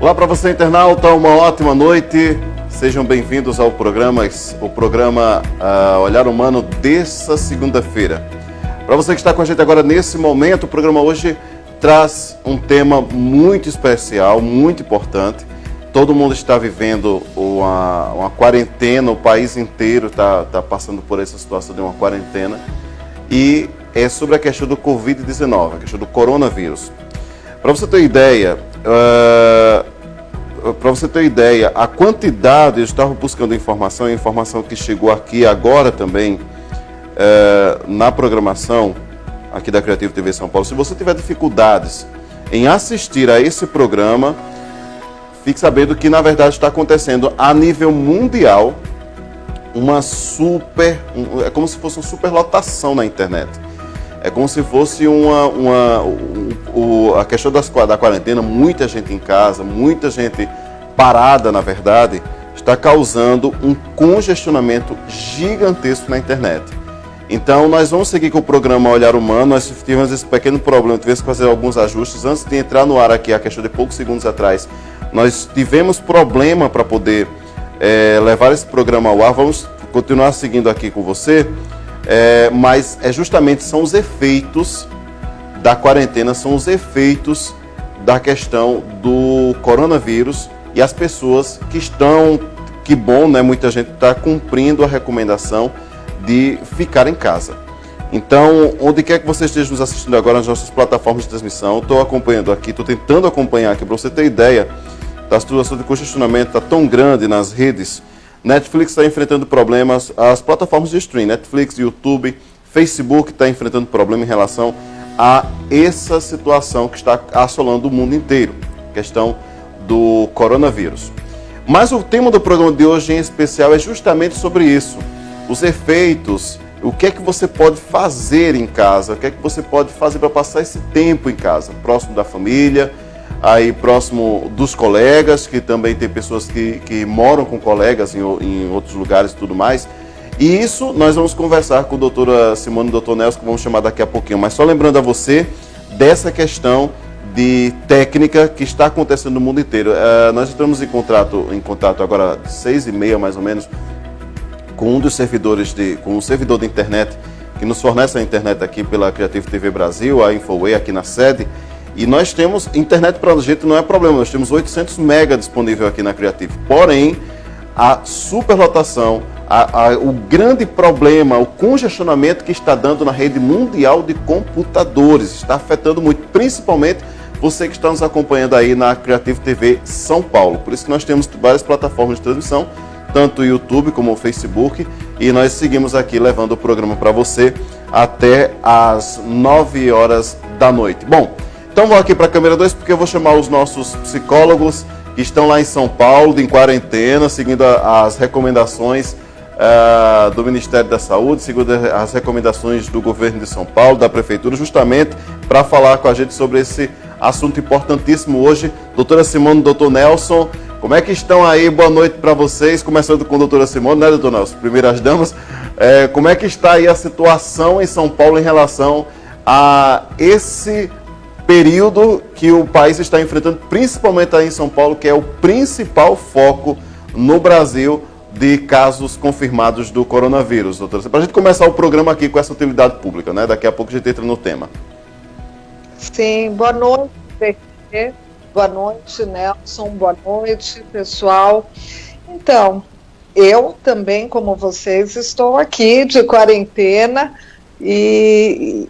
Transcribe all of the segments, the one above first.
Olá para você, internauta, uma ótima noite. Sejam bem-vindos ao programa Olhar Humano dessa segunda-feira. Para você que está com a gente agora nesse momento, o programa hoje traz um tema muito especial, muito importante. Todo mundo está vivendo uma quarentena, o país inteiro está passando por essa situação de uma quarentena. E é sobre a questão do Covid-19, a questão do coronavírus. Para você ter ideia, a quantidade, eu estava buscando informação, a informação que chegou aqui agora também, na programação aqui da Creativo TV São Paulo. Se você tiver dificuldades em assistir a esse programa, fique sabendo que na verdade está acontecendo a nível mundial é como se fosse uma superlotação na internet. É como se fosse a questão da quarentena, muita gente em casa, muita gente parada, na verdade, está causando um congestionamento gigantesco na internet. Então, nós vamos seguir com o programa Olhar Humano. Nós tivemos esse pequeno problema, tivemos que fazer alguns ajustes. Antes de entrar no ar aqui, a questão de poucos segundos atrás, nós tivemos problema para poder levar esse programa ao ar. Vamos continuar seguindo aqui com você. Mas são os efeitos da quarentena, são os efeitos da questão do coronavírus e as pessoas que bom, né? Muita gente está cumprindo a recomendação de ficar em casa. Então, onde quer que você esteja nos assistindo agora nas nossas plataformas de transmissão, estou acompanhando aqui, estou tentando acompanhar aqui para você ter ideia da situação de congestionamento, está tão grande nas redes. Netflix está enfrentando problemas, as plataformas de streaming, Netflix, YouTube, Facebook está enfrentando problema em relação a essa situação que está assolando o mundo inteiro, questão do coronavírus. Mas o tema do programa de hoje em especial é justamente sobre isso, os efeitos, o que é que você pode fazer em casa, o que é que você pode fazer para passar esse tempo em casa, próximo da família, aí próximo dos colegas, que também tem pessoas que moram com colegas em outros lugares e tudo mais. E isso nós vamos conversar com a doutora Simone e o doutor Nelson, que vamos chamar daqui a pouquinho. Mas só lembrando a você dessa questão de técnica que está acontecendo no mundo inteiro. Nós estamos em contato agora às 6h30 mais ou menos, com um servidor de internet, que nos fornece a internet aqui pela Creativo TV Brasil, a Infoway aqui na sede. E nós temos, internet para a gente não é problema, nós temos 800 mega disponível aqui na Creative. Porém, a superlotação, o grande problema, o congestionamento que está dando na rede mundial de computadores, está afetando muito, principalmente você que está nos acompanhando aí na Creative TV São Paulo. Por isso que nós temos várias plataformas de transmissão, tanto o YouTube como o Facebook, e nós seguimos aqui levando o programa para você até às 9 horas da noite. Bom, então vou aqui para a câmera 2, porque eu vou chamar os nossos psicólogos que estão lá em São Paulo, em quarentena, seguindo as recomendações do Ministério da Saúde, seguindo as recomendações do governo de São Paulo, da Prefeitura, justamente para falar com a gente sobre esse assunto importantíssimo hoje. Doutora Simone e doutor Nelson, como é que estão aí? Boa noite para vocês, começando com a doutora Simone, né, doutor Nelson? Primeiras damas, como é que está aí a situação em São Paulo em relação a esse período que o país está enfrentando, principalmente aí em São Paulo, que é o principal foco no Brasil de casos confirmados do coronavírus, doutora? Para a gente começar o programa aqui com essa utilidade pública, né? Daqui a pouco a gente entra no tema. Sim, boa noite, PQ. Boa noite, Nelson, boa noite, pessoal. Então, eu também, como vocês, estou aqui de quarentena e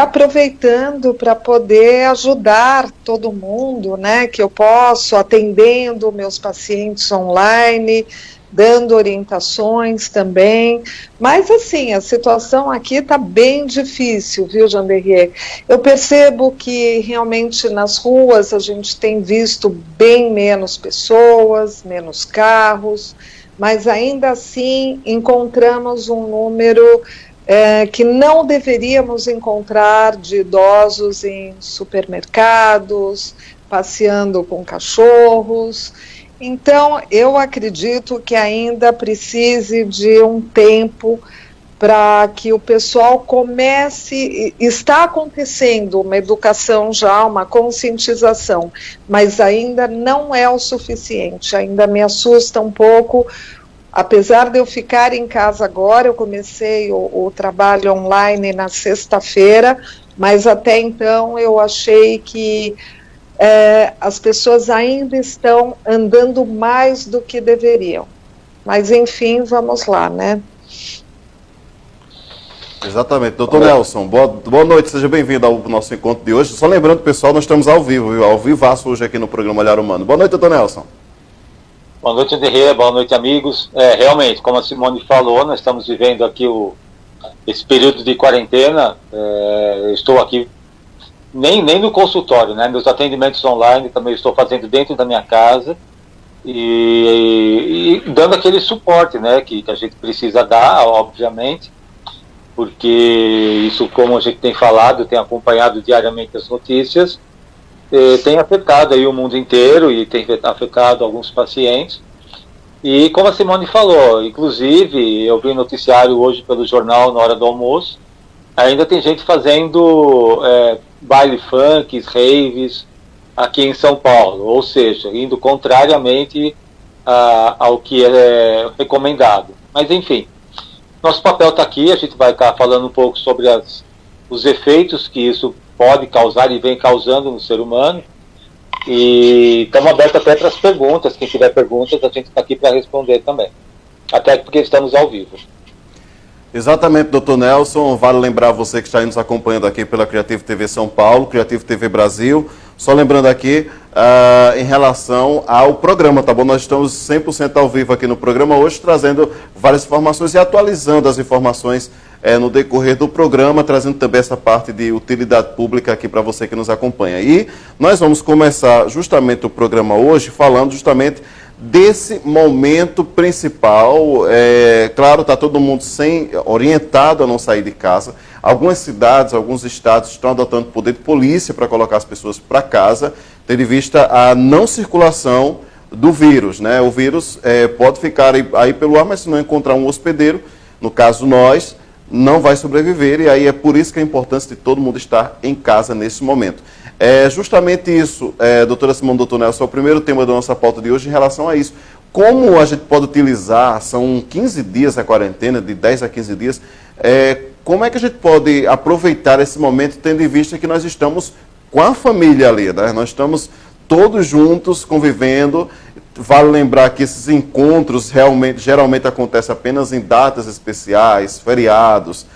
aproveitando para poder ajudar todo mundo, né, que eu posso, atendendo meus pacientes online, dando orientações também, mas assim, a situação aqui está bem difícil, viu, Janderrier? Eu percebo que realmente nas ruas a gente tem visto bem menos pessoas, menos carros, mas ainda assim encontramos um número que não deveríamos encontrar de idosos em supermercados, passeando com cachorros. Então, eu acredito que ainda precise de um tempo para que o pessoal comece, está acontecendo uma educação já, uma conscientização, mas ainda não é o suficiente, ainda me assusta um pouco, apesar de eu ficar em casa agora, eu comecei o trabalho online na sexta-feira, mas até então eu achei que as pessoas ainda estão andando mais do que deveriam. Mas, enfim, vamos lá, né? Exatamente. Doutor Nelson, boa noite, seja bem-vindo ao nosso encontro de hoje. Só lembrando, pessoal, nós estamos ao vivo, viu? Ao vivaço hoje aqui no programa Olhar Humano. Boa noite, doutor Nelson. Boa noite, Anderê, boa noite, amigos. Realmente, como a Simone falou, nós estamos vivendo aqui esse período de quarentena. Eu estou aqui nem no consultório, né? Meus atendimentos online também estou fazendo dentro da minha casa e dando aquele suporte, né, que a gente precisa dar, obviamente, porque isso, como a gente tem falado, tem acompanhado diariamente as notícias, tem afetado aí o mundo inteiro e tem afetado alguns pacientes. E como a Simone falou, inclusive, eu vi um noticiário hoje pelo jornal na hora do almoço, ainda tem gente fazendo baile funk, raves aqui em São Paulo, ou seja, indo contrariamente ao que é recomendado. Mas enfim, nosso papel está aqui, a gente vai estar falando um pouco sobre os efeitos que isso pode causar e vem causando no ser humano. E estamos abertos até para as perguntas, quem tiver perguntas a gente está aqui para responder também, até porque estamos ao vivo. Exatamente, doutor Nelson. Vale lembrar você que está aí nos acompanhando aqui pela Creativo TV São Paulo, Creativo TV Brasil. Só lembrando aqui, em relação ao programa, tá bom? Nós estamos 100% ao vivo aqui no programa hoje, trazendo várias informações e atualizando as informações no decorrer do programa, trazendo também essa parte de utilidade pública aqui para você que nos acompanha. E nós vamos começar justamente o programa hoje falando justamente desse momento principal. Claro, está todo mundo orientado a não sair de casa. Algumas cidades, alguns estados estão adotando poder de polícia para colocar as pessoas para casa, tendo em vista a não circulação do vírus, né? O vírus pode ficar aí pelo ar, mas se não encontrar um hospedeiro, no caso nós, não vai sobreviver, e aí é por isso que a importância de todo mundo estar em casa nesse momento. Justamente isso, doutora Simone, doutor Nelson, é o primeiro tema da nossa pauta de hoje em relação a isso. Como a gente pode utilizar, são 15 dias a quarentena, de 10 a 15 dias, como é que a gente pode aproveitar esse momento, tendo em vista que nós estamos com a família ali, né? Nós estamos todos juntos, convivendo. Vale lembrar que esses encontros geralmente acontecem apenas em datas especiais, feriados,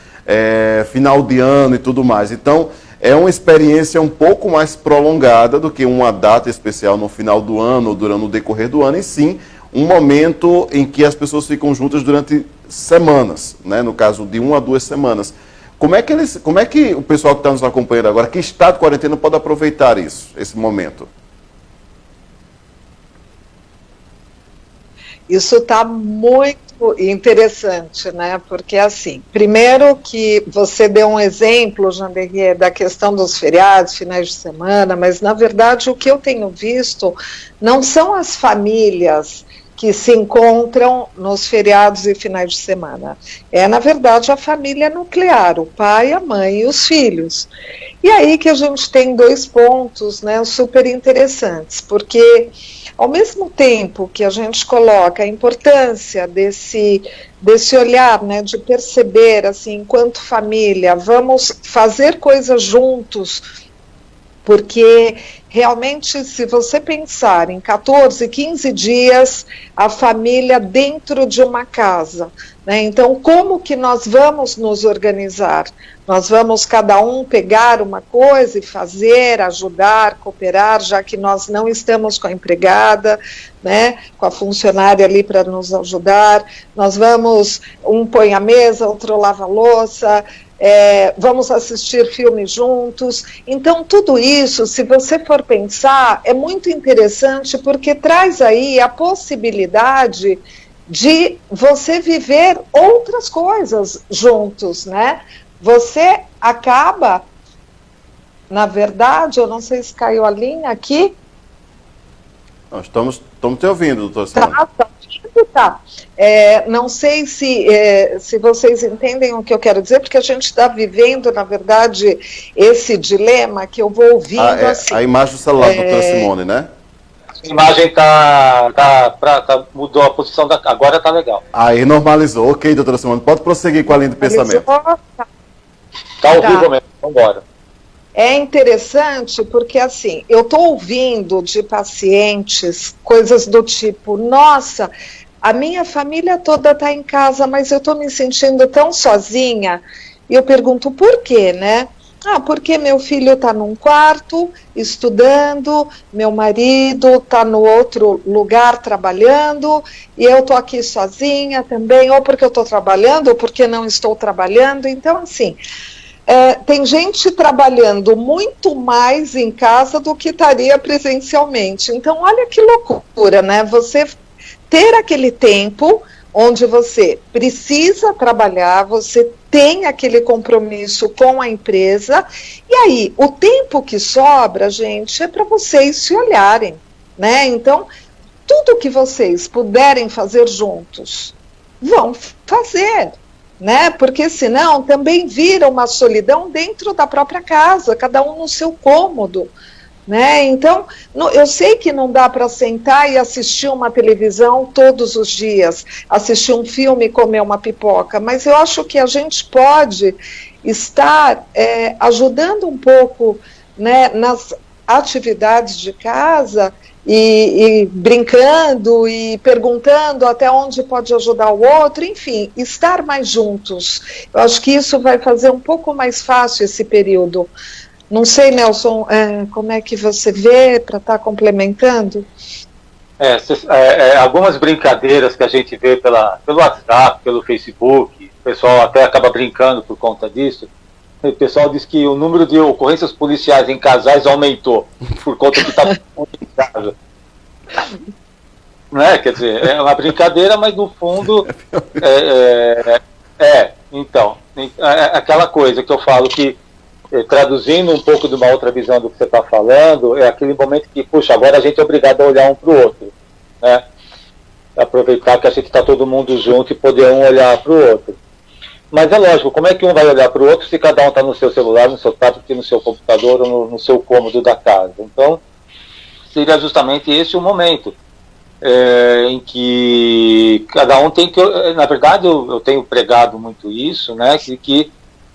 final de ano e tudo mais. Então, é uma experiência um pouco mais prolongada do que uma data especial no final do ano ou durante o decorrer do ano, e sim um momento em que as pessoas ficam juntas durante semanas, né? No caso de 1 a 2 semanas. Como é que o pessoal que está nos acompanhando agora, que está de quarentena, pode aproveitar esse momento? Isso está muito interessante, né? Porque, assim, primeiro que você deu um exemplo, Janderrier, da questão dos feriados, finais de semana, mas, na verdade, o que eu tenho visto não são as famílias que se encontram nos feriados e finais de semana. Na verdade, a família nuclear, o pai, a mãe e os filhos. E aí que a gente tem 2 pontos, né, super interessantes, porque ao mesmo tempo que a gente coloca a importância desse olhar, né, de perceber, assim, enquanto família, vamos fazer coisas juntos, porque realmente, se você pensar em 14, 15 dias, a família dentro de uma casa, né? Então, como que nós vamos nos organizar? Nós vamos cada um pegar uma coisa e fazer, ajudar, cooperar, já que nós não estamos com a empregada, né, com a funcionária ali para nos ajudar. Nós vamos, um põe a mesa, outro lava a louça, vamos assistir filmes juntos. Então, tudo isso, se você for pensar, é muito interessante, porque traz aí a possibilidade de você viver outras coisas juntos, né? Você acaba, na verdade, eu não sei se caiu a linha aqui. Nós estamos Estamos te ouvindo, doutora Simone. Tá. Não sei se vocês entendem o que eu quero dizer, porque a gente está vivendo, na verdade, esse dilema que eu vou ouvindo assim. A imagem do celular da doutora Simone, né? A imagem mudou a posição agora está legal. Aí normalizou. Ok, doutora Simone, pode prosseguir com a linha de pensamento. Está ao vivo mesmo, vamos embora. É interessante porque, assim, eu estou ouvindo de pacientes coisas do tipo, nossa, a minha família toda está em casa, mas eu estou me sentindo tão sozinha. E eu pergunto, por quê, né? Porque meu filho está num quarto, estudando, meu marido está no outro lugar trabalhando, e eu estou aqui sozinha também, ou porque eu estou trabalhando, ou porque não estou trabalhando. Então, assim... tem gente trabalhando muito mais em casa do que estaria presencialmente. Então, olha que loucura, né? Você ter aquele tempo onde você precisa trabalhar, você tem aquele compromisso com a empresa, e aí, o tempo que sobra, gente, é para vocês se olharem, né? Então, tudo que vocês puderem fazer juntos, vão fazer, né? Porque senão também vira uma solidão dentro da própria casa, cada um no seu cômodo, né? Então, eu sei que não dá para sentar e assistir uma televisão todos os dias, assistir um filme e comer uma pipoca, mas eu acho que a gente pode estar ajudando um pouco, né, nas atividades de casa, e brincando e perguntando até onde pode ajudar o outro, enfim, estar mais juntos. Eu acho que isso vai fazer um pouco mais fácil esse período. Não sei, Nelson, como é que você vê para estar complementando? Algumas brincadeiras que a gente vê pelo WhatsApp, pelo Facebook, o pessoal até acaba brincando por conta disso. O pessoal diz que o número de ocorrências policiais em casais aumentou por conta que está em casa. Né? Quer dizer, é uma brincadeira, mas no fundo então, aquela coisa que eu falo que, traduzindo um pouco de uma outra visão do que você está falando, é aquele momento que, puxa, agora a gente é obrigado a olhar um para o outro, né? Aproveitar que a gente está todo mundo junto e poder um olhar para o outro. Mas é lógico, como é que um vai olhar para o outro se cada um está no seu celular, no seu tablet, no seu computador ou no seu cômodo da casa? Então, seria justamente esse o momento em que cada um tem que... Na verdade, eu tenho pregado muito isso, né, que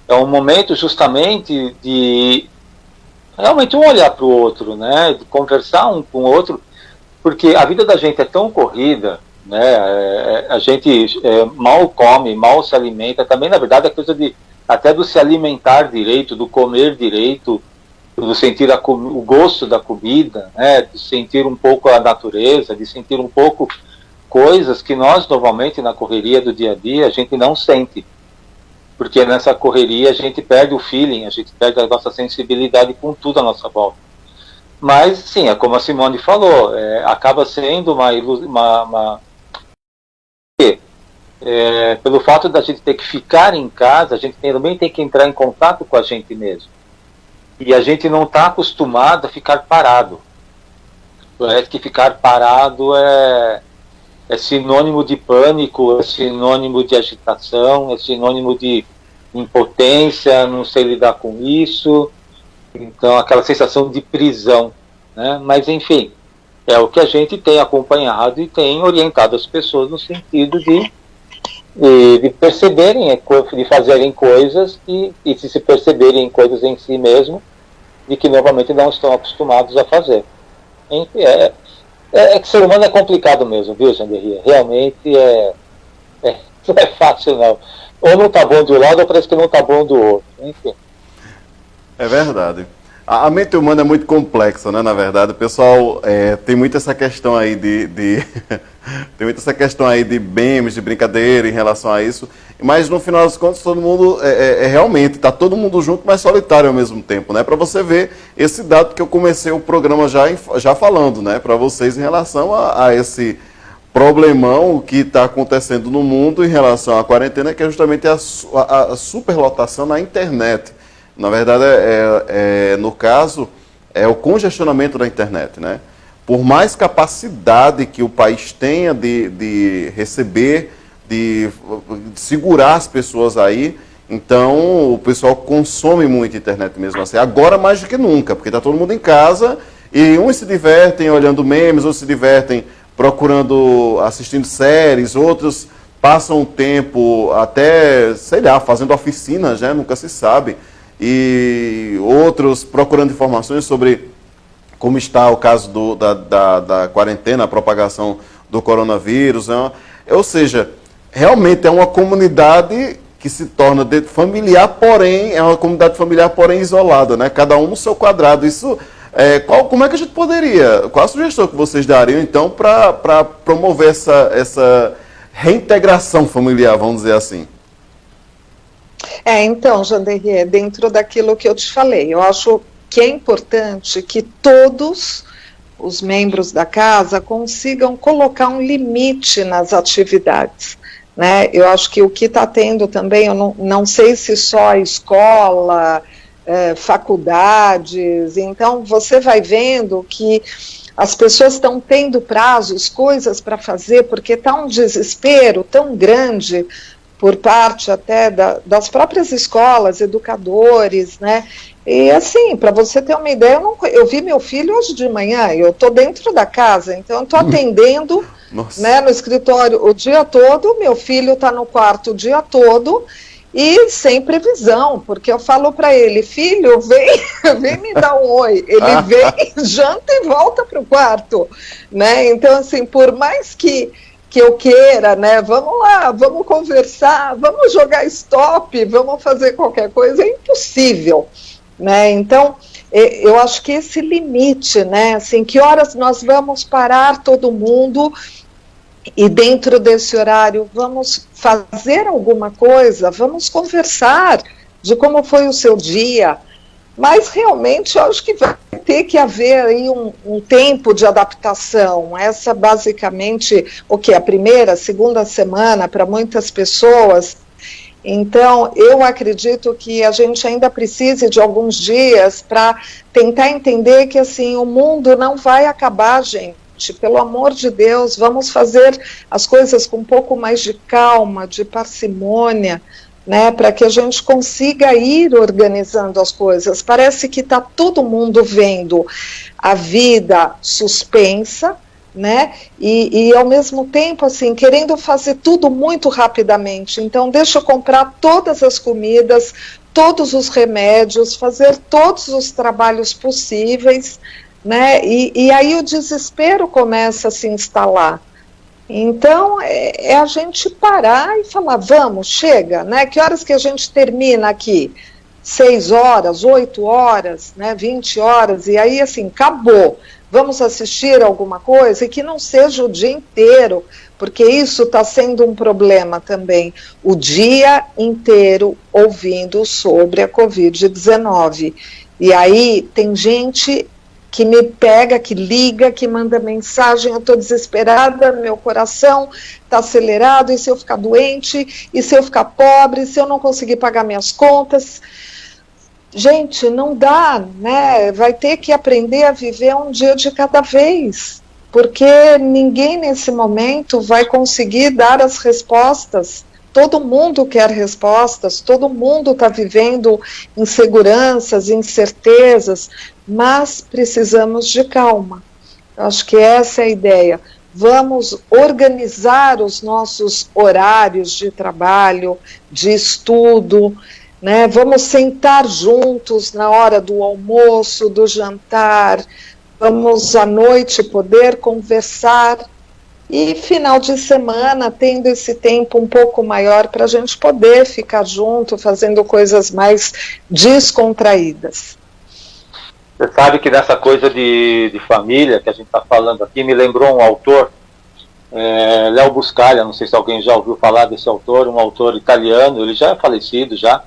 é um momento justamente de realmente um olhar para o outro, né, de conversar um com o outro, porque a vida da gente é tão corrida, né, a gente mal come, mal se alimenta, também na verdade é coisa até do se alimentar direito, do comer direito, do sentir o gosto da comida, né, de sentir um pouco a natureza, de sentir um pouco coisas que nós normalmente na correria do dia a dia a gente não sente, porque nessa correria a gente perde o feeling, a gente perde a nossa sensibilidade com tudo à nossa volta. Mas sim, é como a Simone falou, acaba sendo pelo fato da gente ter que ficar em casa, a gente também tem que entrar em contato com a gente mesmo. E a gente não está acostumado a ficar parado. Parece que ficar parado é sinônimo de pânico, é sinônimo de agitação, é sinônimo de impotência, não sei lidar com isso. Então, aquela sensação de prisão, né? Mas, enfim, é o que a gente tem acompanhado e tem orientado as pessoas no sentido de perceberem, de fazerem coisas e se perceberem coisas em si mesmo e que novamente não estão acostumados a fazer. Enfim, que o ser humano é complicado mesmo, viu, Janderria? Realmente não é fácil, não. Ou não está bom de um lado, ou parece que não está bom do outro. Enfim. É verdade. A mente humana é muito complexa, né? Na verdade, o pessoal tem muito essa questão aí tem muito essa questão aí de memes, de brincadeira em relação a isso, mas no final das contas todo mundo realmente está todo mundo junto, mas solitário ao mesmo tempo, né? Para você ver esse dado que eu comecei o programa já falando, né? Para vocês em relação a esse problemão que está acontecendo no mundo em relação à quarentena, que é justamente a superlotação na internet. Na verdade, no caso, é o congestionamento da internet, né? por mais capacidade que o país tenha de receber, de segurar as pessoas aí, então o pessoal consome muito internet mesmo assim. Agora mais do que nunca, porque está todo mundo em casa e uns se divertem olhando memes, outros se divertem procurando, assistindo séries, outros passam o tempo até, sei lá, fazendo oficinas, né? Nunca se sabe. E outros procurando informações sobre como está o caso da quarentena, a propagação do coronavírus. Né? Ou seja, realmente é uma comunidade que se torna familiar, porém, é uma comunidade familiar, porém isolada, né? Cada um no seu quadrado. Isso, como é que a gente poderia, qual a sugestão que vocês dariam, então, para promover essa reintegração familiar, vamos dizer assim? Então, Janderrier, dentro daquilo que eu te falei, eu acho que é importante que todos os membros da casa consigam colocar um limite nas atividades, né? Eu acho que o que está tendo também, eu não sei se só a escola, faculdades, então você vai vendo que as pessoas estão tendo prazos, coisas para fazer, porque está um desespero tão grande por parte até das próprias escolas, educadores, né? E assim, para você ter uma ideia, eu vi meu filho hoje de manhã, eu estou dentro da casa, então eu estou atendendo, né, no escritório o dia todo, meu filho está no quarto o dia todo, e sem previsão, porque eu falo para ele, filho, vem me dar um oi. Ele vem, janta e volta para o quarto, né? Então, assim, por mais que eu queira, né, vamos lá, vamos conversar, vamos jogar stop, vamos fazer qualquer coisa, é impossível, né? Então, eu acho que esse limite, né, assim, que horas nós vamos parar todo mundo e dentro desse horário vamos fazer alguma coisa, vamos conversar de como foi o seu dia, mas realmente eu acho que vai ter que haver aí um tempo de adaptação, essa basicamente, a primeira, segunda semana para muitas pessoas. Então, eu acredito que a gente ainda precise de alguns dias para tentar entender que, assim, o mundo não vai acabar, gente. Pelo amor de Deus, vamos fazer as coisas com um pouco mais de calma, de parcimônia, né, para que a gente consiga ir organizando as coisas. Parece que está todo mundo vendo a vida suspensa, né, e ao mesmo tempo, assim, querendo fazer tudo muito rapidamente. Então, deixa eu comprar todas as comidas, todos os remédios, fazer todos os trabalhos possíveis, né, e aí o desespero começa a se instalar. Então, é a gente parar e falar, vamos, chega, né, que horas que a gente termina aqui? 6 horas, 8 horas, né, 20 horas, e aí, assim, acabou. Vamos assistir alguma coisa e que não seja o dia inteiro, porque isso está sendo um problema também, o dia inteiro ouvindo sobre a Covid-19. E aí tem gente que me pega, que liga, que manda mensagem, eu estou desesperada, meu coração está acelerado, e se eu ficar doente, e se eu ficar pobre, e se eu não conseguir pagar minhas contas? Gente, não dá, né? Vai ter que aprender a viver um dia de cada vez, porque ninguém nesse momento vai conseguir dar as respostas. Todo mundo quer respostas, todo mundo está vivendo inseguranças, incertezas, mas precisamos de calma. Eu acho que essa é a ideia. Vamos organizar os nossos horários de trabalho, de estudo, né? Vamos sentar juntos na hora do almoço, do jantar, vamos à noite poder conversar. E final de semana, tendo esse tempo um pouco maior para a gente poder ficar junto, fazendo coisas mais descontraídas. Você sabe que nessa coisa de família que a gente está falando aqui, me lembrou um autor, Léo Buscaglia, não sei se alguém já ouviu falar desse autor, um autor italiano, ele já é falecido já,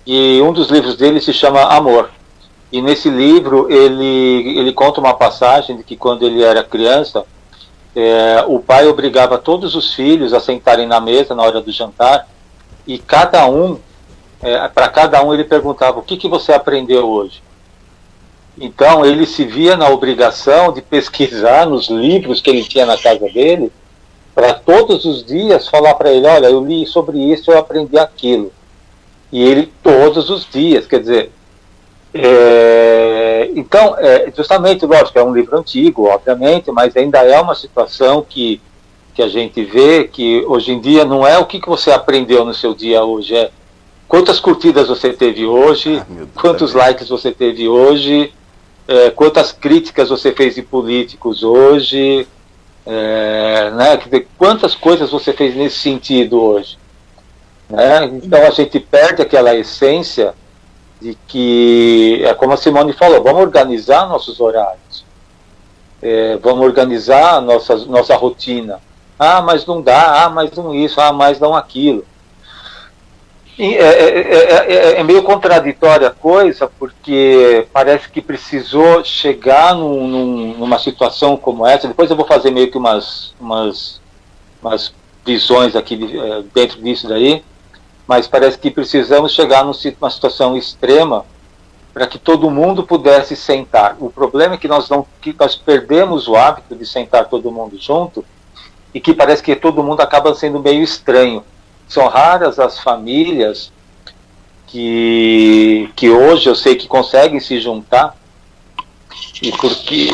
e um dos livros dele se chama Amor. E nesse livro ele conta uma passagem de que quando ele era criança, o pai obrigava todos os filhos a sentarem na mesa na hora do jantar e para cada um ele perguntava: o que você aprendeu hoje? Então ele se via na obrigação de pesquisar nos livros que ele tinha na casa dele, para todos os dias falar para ele, olha, eu li sobre isso, eu aprendi aquilo. E ele todos os dias, quer dizer, então, justamente, lógico, é um livro antigo, obviamente, mas ainda é uma situação que a gente vê que hoje em dia não é o que você aprendeu no seu dia hoje, é quantas curtidas você teve hoje, quantos likes você teve hoje, quantas críticas você fez de políticos hoje, né? Quer dizer, quantas coisas você fez nesse sentido hoje. Né? Então a gente perde aquela essência de que, como a Simone falou, vamos organizar nossos horários, vamos organizar nossa rotina. Ah, mas não dá, mas não isso, mas não aquilo. E é meio contraditória a coisa, porque parece que precisou chegar numa situação como essa. Depois eu vou fazer meio que umas visões aqui dentro disso daí, mas parece que precisamos chegar numa situação extrema para que todo mundo pudesse sentar. O problema é que nós perdemos o hábito de sentar todo mundo junto, e que parece que todo mundo acaba sendo meio estranho. São raras as famílias que hoje eu sei que conseguem se juntar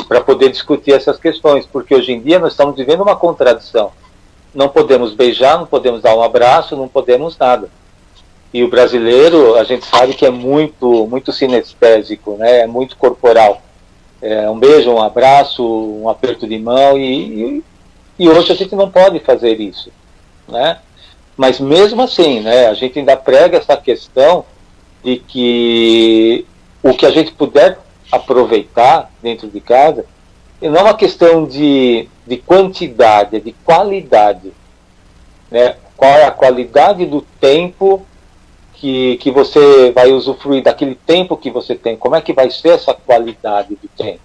para poder discutir essas questões, porque hoje em dia nós estamos vivendo uma contradição. Não podemos beijar, não podemos dar um abraço, não podemos nada. E o brasileiro, a gente sabe que é muito sinestésico, né? É muito corporal. Um beijo, um abraço, um aperto de mão, e hoje a gente não pode fazer isso, né? Mas mesmo assim, né, a gente ainda prega essa questão de que o que a gente puder aproveitar dentro de casa, e não é uma questão de quantidade, é de qualidade, né? Qual é a qualidade do tempo que você vai usufruir daquele tempo que você tem? Como é que vai ser essa qualidade do tempo?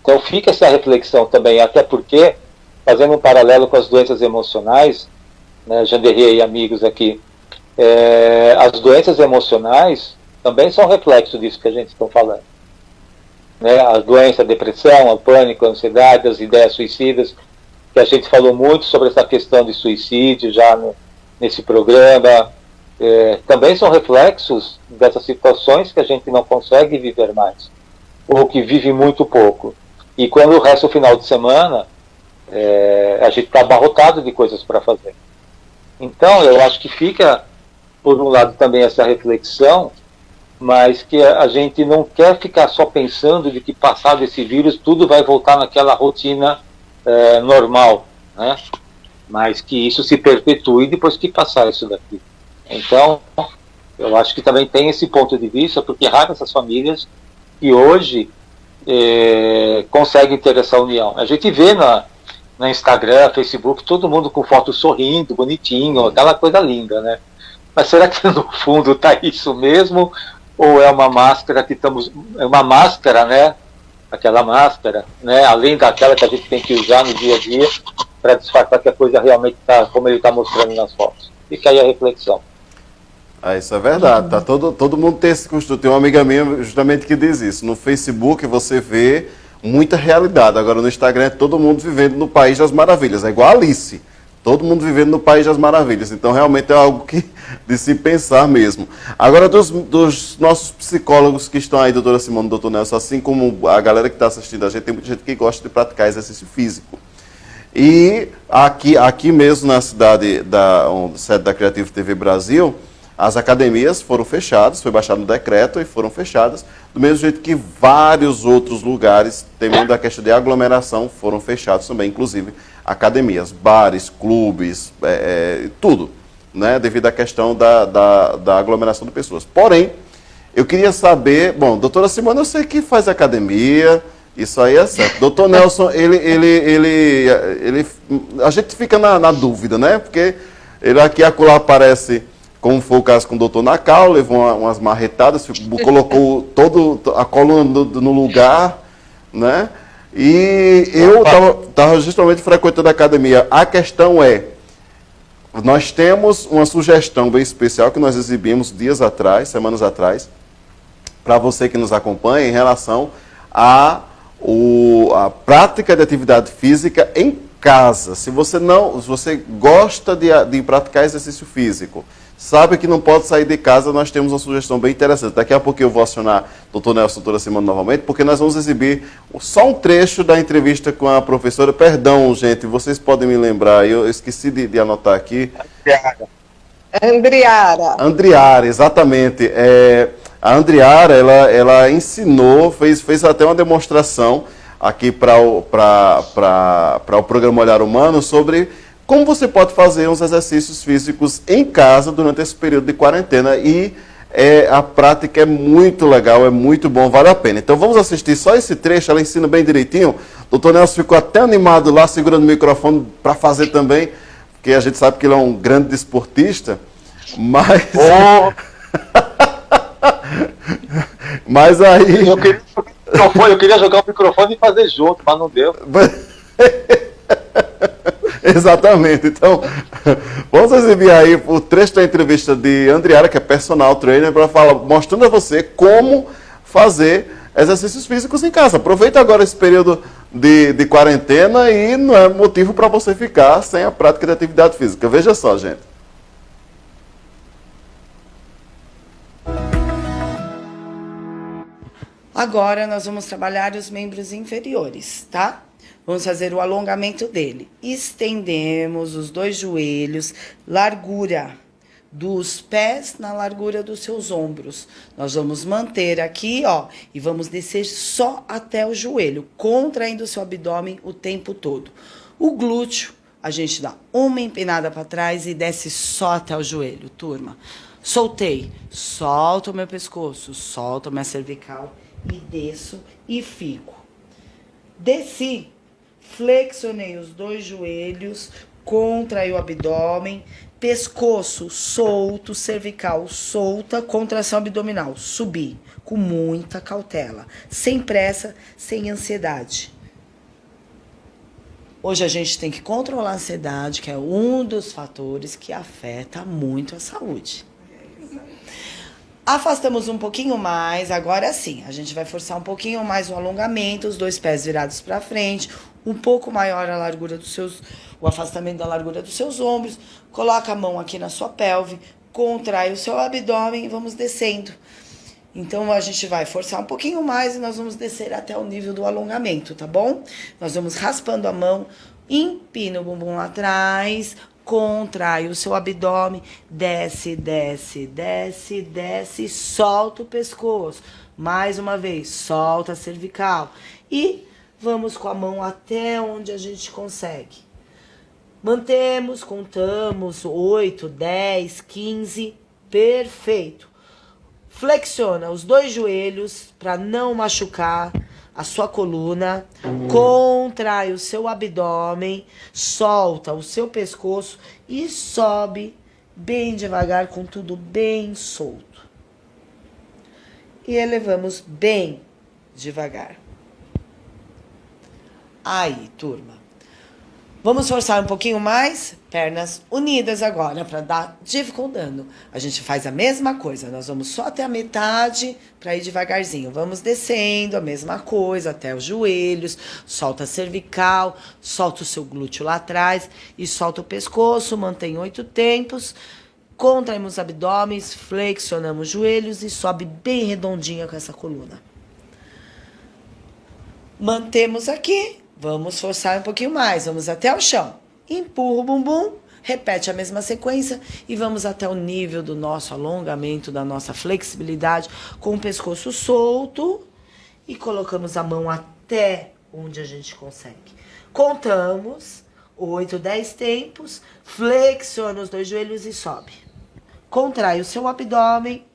Então fica essa reflexão também, até porque, fazendo um paralelo com as doenças emocionais, né, Janderrier e amigos aqui, as doenças emocionais também são reflexo disso que a gente está falando. Né? A doença, a depressão, o pânico, a ansiedade, as ideias suicidas, que a gente falou muito sobre essa questão de suicídio já nesse programa, também são reflexos dessas situações que a gente não consegue viver mais, ou que vive muito pouco. E quando resta o final de semana, a gente está abarrotado de coisas para fazer. Então, eu acho que fica, por um lado, também essa reflexão, mas que a gente não quer ficar só pensando de que, passado esse vírus, tudo vai voltar naquela rotina normal, né? Mas que isso se perpetue depois que passar isso daqui. Então, eu acho que também tem esse ponto de vista, porque raras essas famílias que hoje conseguem ter essa união. A gente vê na Instagram, Facebook, todo mundo com foto sorrindo, bonitinho, aquela coisa linda, né? Mas será que no fundo está isso mesmo? Ou é uma máscara é uma máscara, né? Aquela máscara, né? Além daquela que a gente tem que usar no dia a dia para disfarçar que a coisa realmente está como ele está mostrando nas fotos. Fica aí a reflexão. Isso é verdade, tá? Todo mundo tem esse costume. Tem uma amiga minha justamente que diz isso. No Facebook você vê muita realidade. Agora no Instagram é todo mundo vivendo no País das Maravilhas. É igual a Alice. Todo mundo vivendo no País das Maravilhas. Então realmente é algo de se pensar mesmo. Agora dos nossos psicólogos que estão aí, doutora Simone, doutor Nelson, assim como a galera que está assistindo a gente, tem muita gente que gosta de praticar exercício físico. E aqui mesmo na cidade sede da Creative TV Brasil, as academias foram fechadas, foi baixado um decreto e foram fechadas, do mesmo jeito que vários outros lugares, temendo a questão de aglomeração, foram fechados também, inclusive academias, bares, clubes, tudo, né, devido à questão da aglomeração de pessoas. Porém, eu queria saber, bom, doutora Simone, eu sei que faz academia, isso aí é certo. Doutor Nelson, a gente fica na dúvida, né, porque ele aqui e acolá aparece, como foi o caso com o doutor Nacal, levou umas marretadas, colocou toda a coluna no lugar, né? E eu estava justamente frequentando a academia. A questão nós temos uma sugestão bem especial que nós exibimos semanas atrás, para você que nos acompanha, em relação a prática de atividade física em casa. Se você gosta de praticar exercício físico, sabe que não pode sair de casa, nós temos uma sugestão bem interessante. Daqui a pouco eu vou acionar o Dr. Nelson, doutora Simone novamente, porque nós vamos exibir só um trecho da entrevista com a professora. Perdão, gente, vocês podem me lembrar, eu esqueci de anotar aqui. Andriara, exatamente. A Andriara, ela ensinou, fez até uma demonstração aqui para o programa Olhar Humano sobre como você pode fazer uns exercícios físicos em casa durante esse período de quarentena. E a prática é muito legal, é muito bom, vale a pena. Então vamos assistir só esse trecho, ela ensina bem direitinho. O Dr. Nelson ficou até animado lá, segurando o microfone para fazer também, porque a gente sabe que ele é um grande desportista, mas... Mas aí... Eu queria jogar o microfone e fazer junto, mas não deu. Exatamente. Então, vamos exibir aí o trecho da entrevista de Andriara, que é personal trainer, para falar, mostrando a você como fazer exercícios físicos em casa. Aproveita agora esse período de quarentena e não é motivo para você ficar sem a prática de atividade física. Veja só, gente. Agora nós vamos trabalhar os membros inferiores, tá? Vamos fazer o alongamento dele. Estendemos os 2 joelhos, largura dos pés na largura dos seus ombros. Nós vamos manter aqui, ó, e vamos descer só até o joelho, contraindo o seu abdômen o tempo todo. O glúteo, a gente dá uma empinada para trás e desce só até o joelho, turma. Soltei, solto o meu pescoço, solto a minha cervical e desço e fico. Desci, flexionei os 2 joelhos, contrai o abdômen, pescoço solto, cervical solta, contração abdominal. Subi com muita cautela, sem pressa, sem ansiedade. Hoje a gente tem que controlar a ansiedade, que é um dos fatores que afeta muito a saúde. Afastamos um pouquinho mais, agora sim, a gente vai forçar um pouquinho mais o alongamento, os 2 pés virados para frente, um pouco maior a largura o afastamento da largura dos seus ombros, coloca a mão aqui na sua pelve, contrai o seu abdômen e vamos descendo. Então a gente vai forçar um pouquinho mais e nós vamos descer até o nível do alongamento, tá bom? Nós vamos raspando a mão, empina o bumbum lá atrás, contrai o seu abdômen, desce, desce, desce, desce, solta o pescoço. Mais uma vez, solta a cervical. E vamos com a mão até onde a gente consegue. Mantemos, contamos, 8, 10, 15, perfeito. Flexiona os 2 joelhos para não machucar a sua coluna, contrai o seu abdômen, solta o seu pescoço e sobe bem devagar, com tudo bem solto. E elevamos bem devagar. Aí, turma. Vamos forçar um pouquinho mais, pernas unidas agora, para dar dificuldade. A gente faz a mesma coisa, nós vamos só até a metade para ir devagarzinho. Vamos descendo, a mesma coisa, até os joelhos, solta a cervical, solta o seu glúteo lá atrás e solta o pescoço, mantém 8 tempos. Contraímos os abdômenes, flexionamos os joelhos e sobe bem redondinha com essa coluna. Mantemos aqui. Vamos forçar um pouquinho mais, vamos até o chão. Empurra o bumbum, repete a mesma sequência e vamos até o nível do nosso alongamento, da nossa flexibilidade, com o pescoço solto e colocamos a mão até onde a gente consegue. Contamos 8, 10 tempos, flexiona os 2 joelhos e sobe. Contrai o seu abdômen,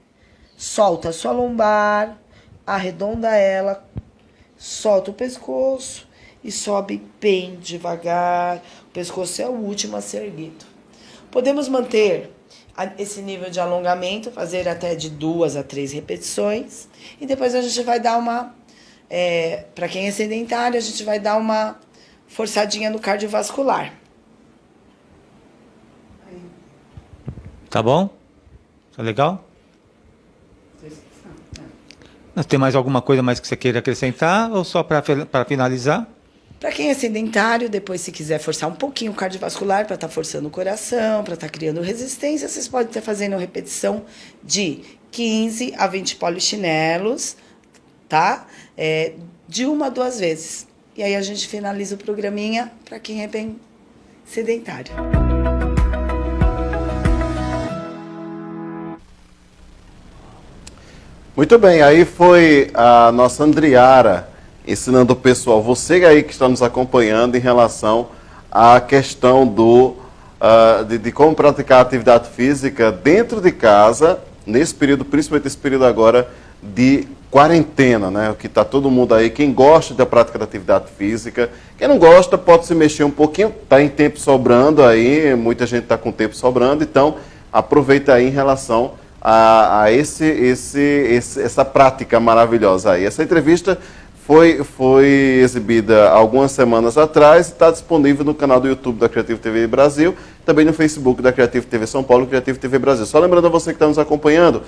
solta a sua lombar, arredonda ela, solta o pescoço e sobe bem devagar. O pescoço é o último a ser erguido. Podemos manter esse nível de alongamento, fazer até de 2 a 3 repetições. E depois a gente vai dar uma... para quem é sedentário, a gente vai dar uma forçadinha no cardiovascular. Tá bom? Tá legal? Tem mais alguma coisa mais que você queira acrescentar ou só para finalizar? Para quem é sedentário, depois se quiser forçar um pouquinho o cardiovascular para estar forçando o coração, para estar criando resistência, vocês podem estar fazendo repetição de 15 a 20 polichinelos, tá? De 1 a 2 vezes. E aí a gente finaliza o programinha para quem é bem sedentário. Muito bem, aí foi a nossa Andriara ensinando o pessoal, você aí que está nos acompanhando, em relação à questão de como praticar atividade física dentro de casa, nesse período, principalmente esse período agora de quarentena, né? O que está todo mundo aí, quem gosta da prática da atividade física, quem não gosta pode se mexer um pouquinho, está em tempo sobrando aí, muita gente está com tempo sobrando, então aproveita aí em relação a essa prática maravilhosa aí. Essa entrevista foi exibida algumas semanas atrás, está disponível no canal do YouTube da Creative TV Brasil, também no Facebook da Creative TV São Paulo e Creative TV Brasil. Só lembrando a você que está nos acompanhando,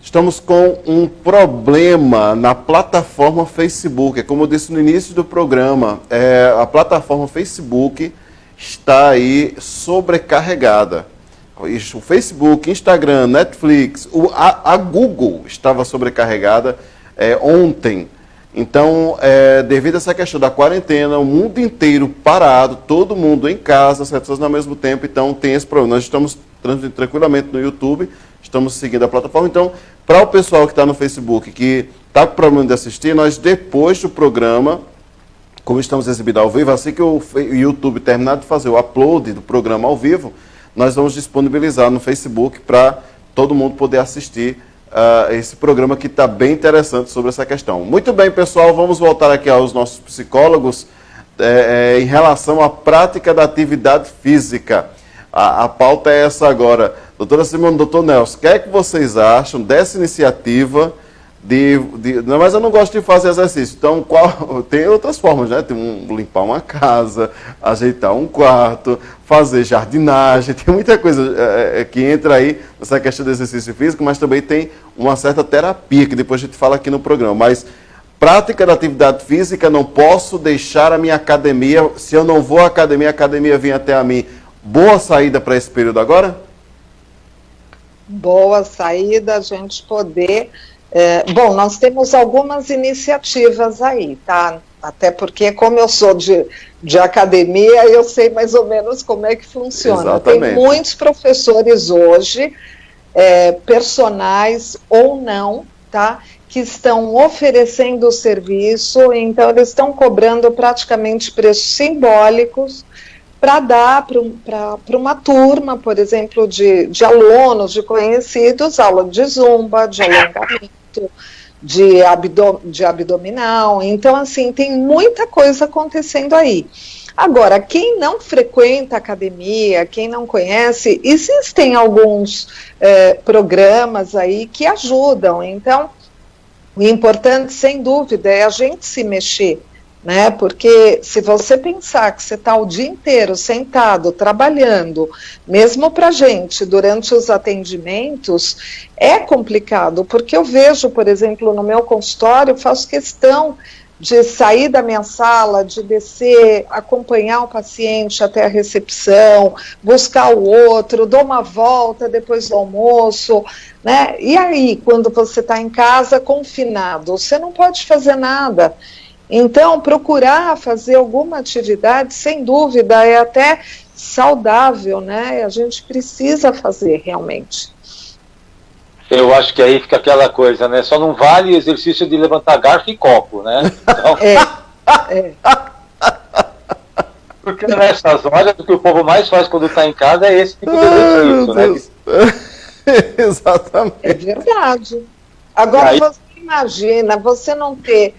estamos com um problema na plataforma Facebook. Como eu disse no início do programa, a plataforma Facebook está aí sobrecarregada. O Facebook, Instagram, Netflix, a Google estava sobrecarregada ontem. Então, devido a essa questão da quarentena, o mundo inteiro parado, todo mundo em casa, as pessoas ao mesmo tempo, então tem esse problema. Nós estamos transmitindo tranquilamente no YouTube, estamos seguindo a plataforma. Então, para o pessoal que está no Facebook, que está com problema de assistir, nós depois do programa, como estamos exibindo ao vivo, assim que o YouTube terminar de fazer o upload do programa ao vivo, nós vamos disponibilizar no Facebook para todo mundo poder assistir esse programa que está bem interessante sobre essa questão. Muito bem, pessoal, vamos voltar aqui aos nossos psicólogos em relação à prática da atividade física. A pauta é essa agora. Doutora Simone, doutor Nelson, o que é que vocês acham dessa iniciativa mas eu não gosto de fazer exercício, então tem outras formas, né? Tem limpar uma casa, ajeitar um quarto, fazer jardinagem, tem muita coisa que entra aí nessa questão do exercício físico, mas também tem uma certa terapia, que depois a gente fala aqui no programa. Mas prática da atividade física, não posso deixar a minha academia, se eu não vou à academia, a academia vem até a mim. Boa saída para esse período agora? Boa saída, a gente poder... bom, nós temos algumas iniciativas aí, tá? Até porque, como eu sou de academia, eu sei mais ou menos como é que funciona. Exatamente. Tem muitos professores hoje, personais ou não, tá? Que estão oferecendo o serviço, então eles estão cobrando praticamente preços simbólicos para dar para uma turma, por exemplo, de alunos, de conhecidos, aula de zumba, de alongamento, de abdominal. Então, assim, tem muita coisa acontecendo aí. Agora, quem não frequenta academia, quem não conhece, existem alguns programas aí que ajudam. Então, o importante, sem dúvida, é a gente se mexer, né? Porque se você pensar que você está o dia inteiro sentado, trabalhando, mesmo para a gente, durante os atendimentos, é complicado, porque eu vejo, por exemplo, no meu consultório, faço questão de sair da minha sala, de descer, acompanhar o paciente até a recepção, buscar o outro, dou uma volta depois do almoço, né? E aí, quando você está em casa, confinado, você não pode fazer nada. Então, procurar fazer alguma atividade, sem dúvida, é até saudável, né? A gente precisa fazer, realmente. Eu acho que aí fica aquela coisa, né? Só não vale exercício de levantar garfo e copo, né? Então... Porque nessas horas, o que o povo mais faz quando está em casa é esse tipo de exercício, né? Exatamente. É verdade. Agora, aí... você imagina, você não ter...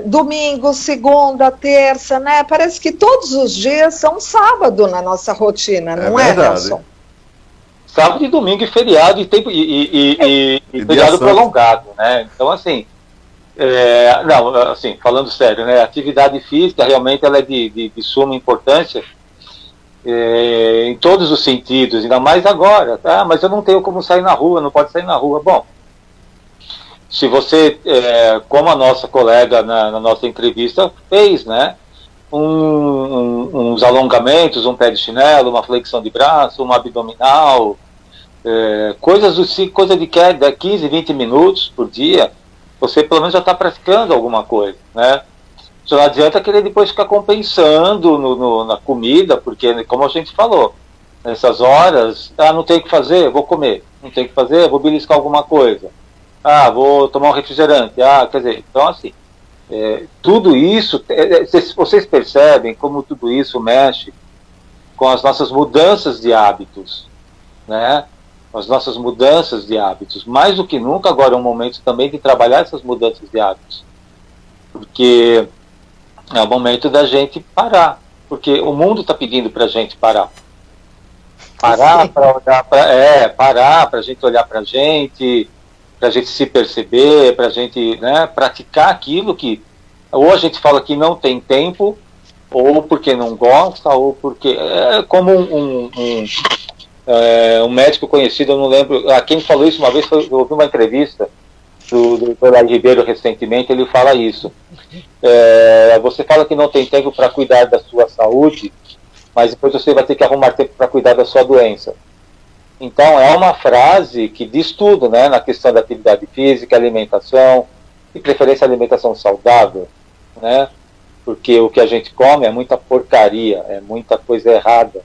domingo, segunda, terça, né? Parece que todos os dias são sábado na nossa rotina, não é, Nelson? Sábado e domingo e feriado e feriado prolongado, né? Então, assim, não, assim, falando sério, né? A atividade física realmente ela é de suma importância em todos os sentidos, ainda mais agora, tá? Mas eu não tenho como sair na rua, não pode sair na rua. Bom, se você, como a nossa colega na nossa entrevista fez, né, uns alongamentos, um pé de chinelo, uma flexão de braço, uma abdominal, coisa de 15, 20 minutos por dia, você pelo menos já está praticando alguma coisa, né? Só não adianta querer depois ficar compensando na comida, porque, como a gente falou, nessas horas, não tem o que fazer, vou comer, não tem o que fazer, vou beliscar alguma coisa, vou tomar um refrigerante, quer dizer, então assim, tudo isso, vocês percebem como tudo isso mexe com as nossas mudanças de hábitos, né? As nossas mudanças de hábitos. Mais do que nunca, agora é um momento também de trabalhar essas mudanças de hábitos. Porque é o momento da gente parar. Porque o mundo está pedindo para a gente parar. Parar para olhar parar para a gente olhar para a gente se perceber, para a gente, né, praticar aquilo que ou a gente fala que não tem tempo, ou porque não gosta, ou porque como um médico conhecido, eu não lembro, quem falou isso uma vez, eu ouvi uma entrevista do Dr. Ribeiro recentemente, ele fala isso. Você fala que não tem tempo para cuidar da sua saúde, mas depois você vai ter que arrumar tempo para cuidar da sua doença. Então, é uma frase que diz tudo, né, na questão da atividade física, alimentação, de preferência alimentação saudável, né, porque o que a gente come é muita porcaria, é muita coisa errada,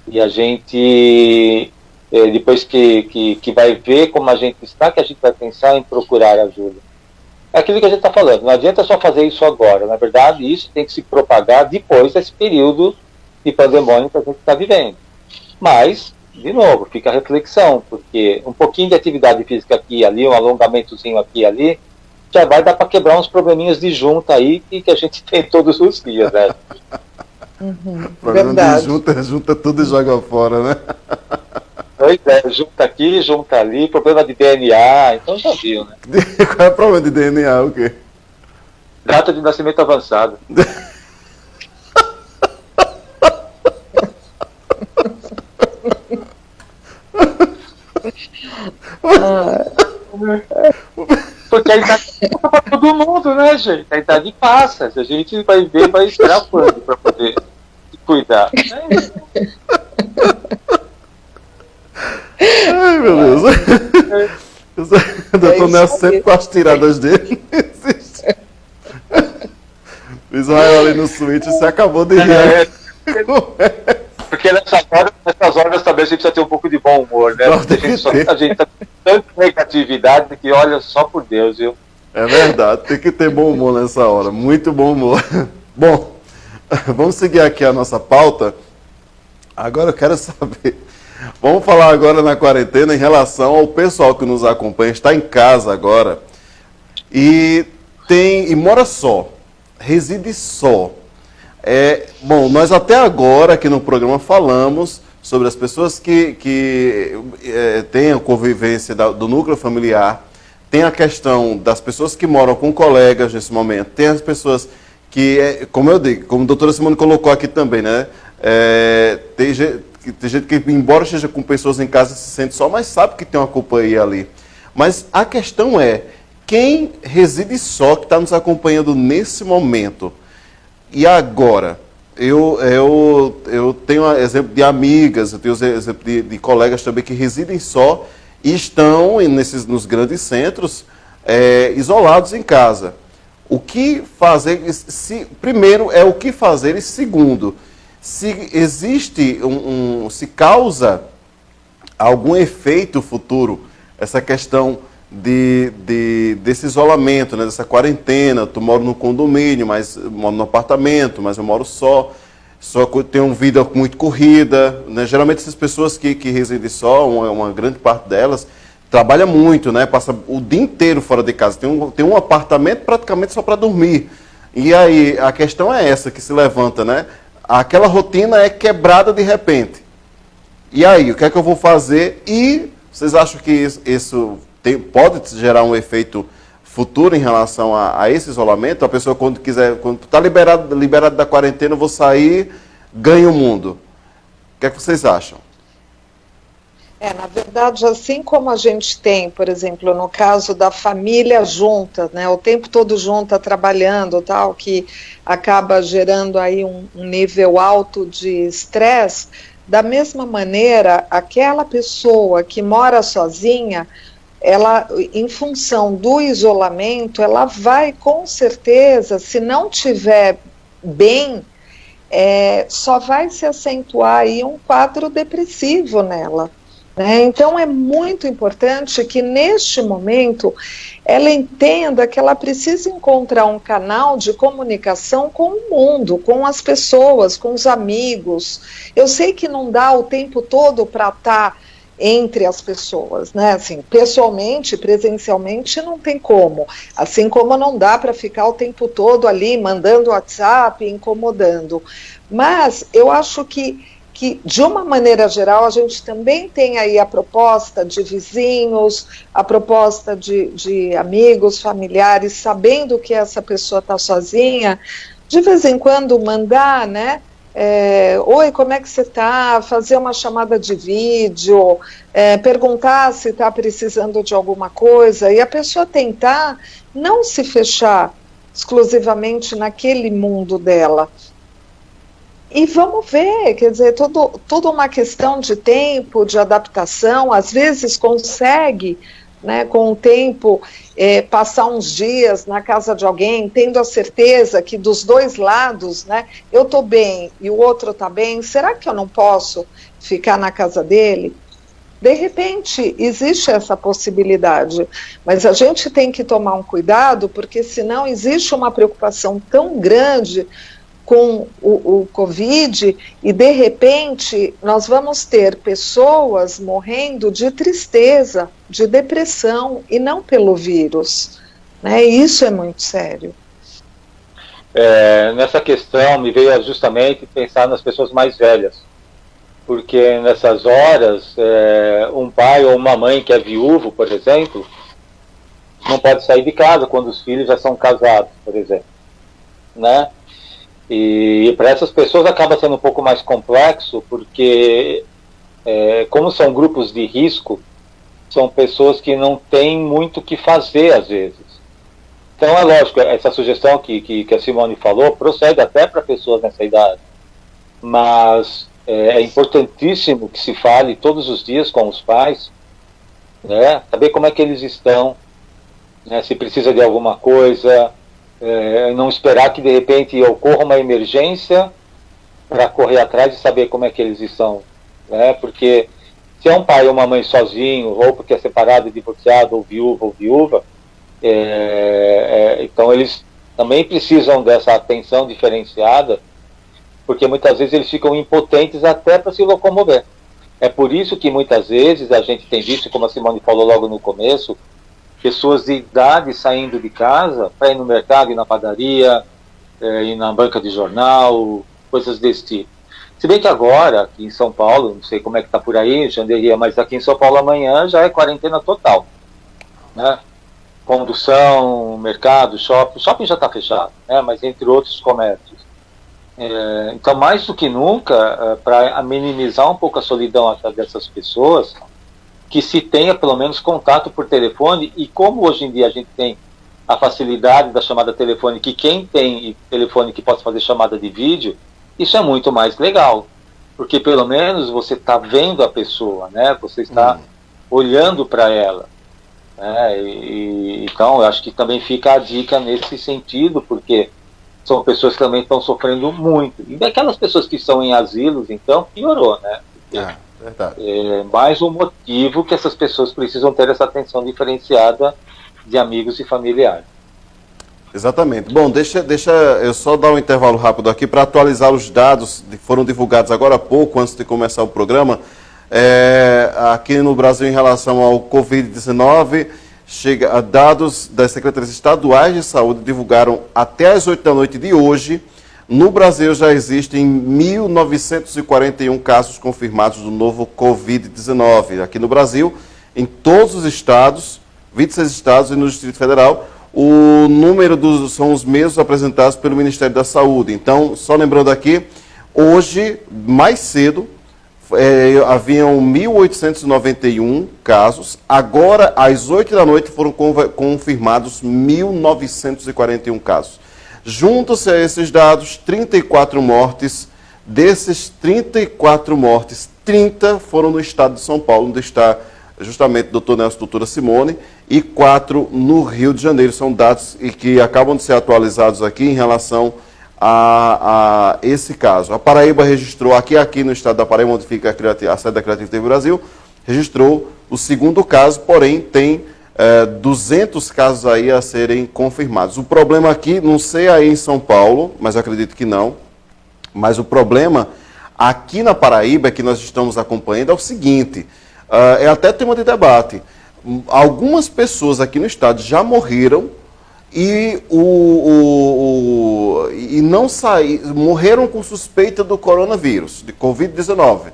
e a gente, depois que vai ver como a gente está, que a gente vai pensar em procurar ajuda. É aquilo que a gente está falando, não adianta só fazer isso agora, na verdade, isso tem que se propagar depois desse período de pandemônio que a gente está vivendo. Mas, de novo, fica a reflexão, porque um pouquinho de atividade física aqui e ali, um alongamentozinho aqui e ali, já vai dar para quebrar uns probleminhas de junta aí que a gente tem todos os dias, né? Problema de junta tudo e joga fora, né? Pois junta aqui, junta ali, problema de DNA, então já viu, né? Qual é o problema de DNA, o quê? Data de nascimento avançado. Porque a idade passa para todo mundo, né, gente? A idade passa. A gente vai ver, vai esperar quando para poder se cuidar. Ai, meu Deus. O doutor Nelson sempre com as tiradas dele. O Israel ali no switch, você acabou de rir. Porque nessas horas também a gente precisa ter um pouco de bom humor, né? A gente tá com tanta negatividade que, olha, só por Deus, viu? É verdade, tem que ter bom humor nessa hora, muito bom humor. Bom, vamos seguir aqui a nossa pauta. Agora eu quero saber, vamos falar agora na quarentena em relação ao pessoal que nos acompanha, está em casa agora e mora só, reside só. Bom, nós até agora aqui no programa falamos sobre as pessoas que têm a convivência do núcleo familiar, tem a questão das pessoas que moram com colegas nesse momento, tem as pessoas que, como eu digo, como a doutora Simone colocou aqui também, né? Tem gente que, embora esteja com pessoas em casa, se sente só, mas sabe que tem uma companhia ali. Mas a questão é, quem reside só, que está nos acompanhando nesse momento, e agora? Eu tenho exemplo de amigas, eu tenho exemplo de colegas também que residem só e estão nos grandes centros isolados em casa. O que fazer? Primeiro é o que fazer e segundo, se existe se causa algum efeito futuro essa questão desse isolamento, né, dessa quarentena. Tu moro no condomínio, mas moro no apartamento, mas eu moro só tenho uma vida muito corrida, né? Geralmente essas pessoas que residem só, uma grande parte delas, trabalha muito, né? Passa o dia inteiro fora de casa, tem um apartamento praticamente só para dormir. E aí a questão é essa que se levanta, né? Aquela rotina é quebrada de repente. E aí, o que é que eu vou fazer? E vocês acham que isso pode gerar um efeito futuro em relação a esse isolamento? A pessoa quando está liberado da quarentena, eu vou sair, ganha o mundo. O que é que vocês acham? Na verdade, assim como a gente tem, por exemplo, no caso da família junta, né, o tempo todo junta, trabalhando, tal, que acaba gerando aí um nível alto de estresse, da mesma maneira, aquela pessoa que mora sozinha, ela, em função do isolamento, ela vai, com certeza, se não tiver bem, só vai se acentuar aí um quadro depressivo nela. Então, é muito importante que, neste momento, ela entenda que ela precisa encontrar um canal de comunicação com o mundo, com as pessoas, com os amigos. Eu sei que não dá o tempo todo para estar entre as pessoas, né? Assim, pessoalmente, presencialmente, não tem como. Assim como não dá para ficar o tempo todo ali, mandando WhatsApp, incomodando. Mas eu acho que de uma maneira geral, a gente também tem aí a proposta de vizinhos, a proposta de amigos, familiares, sabendo que essa pessoa está sozinha, de vez em quando mandar, né? Oi, como é que você está? Fazer uma chamada de vídeo, perguntar se está precisando de alguma coisa, e a pessoa tentar não se fechar exclusivamente naquele mundo dela. E vamos ver, quer dizer, tudo uma questão de tempo, de adaptação, às vezes consegue, né, com o tempo, passar uns dias na casa de alguém, tendo a certeza que dos dois lados, né, eu estou bem e o outro está bem, será que eu não posso ficar na casa dele? De repente, existe essa possibilidade, mas a gente tem que tomar um cuidado, porque senão existe uma preocupação tão grande com o Covid, e de repente nós vamos ter pessoas morrendo de tristeza, de depressão, e não pelo vírus, né? Isso é muito sério. Nessa questão me veio justamente pensar nas pessoas mais velhas, porque nessas horas um pai ou uma mãe que é viúvo, por exemplo, não pode sair de casa quando os filhos já são casados, por exemplo, né? E para essas pessoas acaba sendo um pouco mais complexo, porque como são grupos de risco, são pessoas que não têm muito o que fazer às vezes. Então é lógico, essa sugestão que a Simone falou procede até para pessoas nessa idade, mas é importantíssimo que se fale todos os dias com os pais, né, saber como é que eles estão, né, se precisa de alguma coisa, não esperar que de repente ocorra uma emergência para correr atrás e saber como é que eles estão, né? Porque se é um pai ou uma mãe sozinho, ou porque é separado, divorciado, ou viúva, então eles também precisam dessa atenção diferenciada, porque muitas vezes eles ficam impotentes até para se locomover. É por isso que muitas vezes a gente tem visto, como a Simone falou logo no começo, pessoas de idade saindo de casa para ir no mercado, ir na padaria, ir na banca de jornal, coisas desse tipo. Se bem que agora, aqui em São Paulo, não sei como é que está por aí, Janderia, mas aqui em São Paulo amanhã já é quarentena total, né? Condução, mercado, shopping já está fechado, né? Mas entre outros comércios. Então, mais do que nunca, para minimizar um pouco a solidão dessas pessoas, que se tenha pelo menos contato por telefone, e como hoje em dia a gente tem a facilidade da chamada telefônica, que quem tem telefone que possa fazer chamada de vídeo, isso é muito mais legal, porque pelo menos você está vendo a pessoa, né? Você está olhando para ela, né? Então eu acho que também fica a dica nesse sentido, porque são pessoas que também estão sofrendo muito, e daquelas pessoas que estão em asilos, então piorou, né? Porque verdade. Mais um motivo que essas pessoas precisam ter essa atenção diferenciada de amigos e familiares. Exatamente. Bom, deixa eu só dar um intervalo rápido aqui para atualizar os dados que foram divulgados agora há pouco, antes de começar o programa. Aqui no Brasil, em relação ao Covid-19, dados das secretarias estaduais de saúde divulgaram até as 8 da noite de hoje. No Brasil já existem 1.941 casos confirmados do novo Covid-19. Aqui no Brasil, em todos os estados, 26 estados e no Distrito Federal, o número são os mesmos apresentados pelo Ministério da Saúde. Então, só lembrando aqui, hoje, mais cedo, haviam 1.891 casos. Agora, às 8 da noite, foram confirmados 1.941 casos. Juntam-se a esses dados 34 mortes. Desses 34 mortes, 30 foram no estado de São Paulo, onde está justamente o doutor Nelson e a doutora Simone, e 4 no Rio de Janeiro. São dados que acabam de ser atualizados aqui em relação a esse caso. A Paraíba registrou, aqui no estado da Paraíba, onde fica a sede da Creative TV Brasil, registrou o segundo caso, porém tem 200 casos aí a serem confirmados. O problema aqui, não sei aí em São Paulo, mas acredito que não, mas o problema aqui na Paraíba, que nós estamos acompanhando, é o seguinte, é até tema de debate. Algumas pessoas aqui no estado já morreram e, morreram com suspeita do coronavírus, de Covid-19.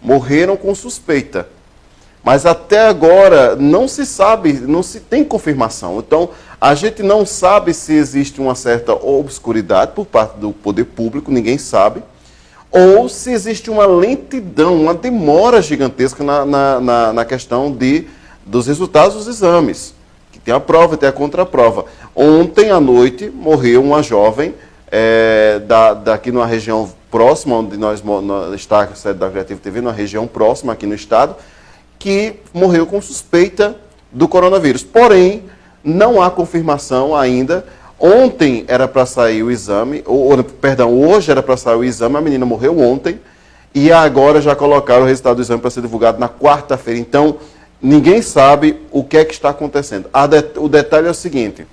Morreram com suspeita. Mas até agora não se sabe, não se tem confirmação. Então, a gente não sabe se existe uma certa obscuridade por parte do poder público, ninguém sabe, ou se existe uma lentidão, uma demora gigantesca na questão dos resultados dos exames. Que tem a prova e tem a contraprova. Ontem à noite morreu uma jovem daqui numa região próxima, onde está a sede da Creative TV, numa região próxima aqui no estado, que morreu com suspeita do coronavírus. Porém, não há confirmação ainda. Ontem era para sair o exame, hoje era para sair o exame, a menina morreu ontem, e agora já colocaram o resultado do exame para ser divulgado na quarta-feira. Então, ninguém sabe o que é que está acontecendo. O detalhe é o seguinte: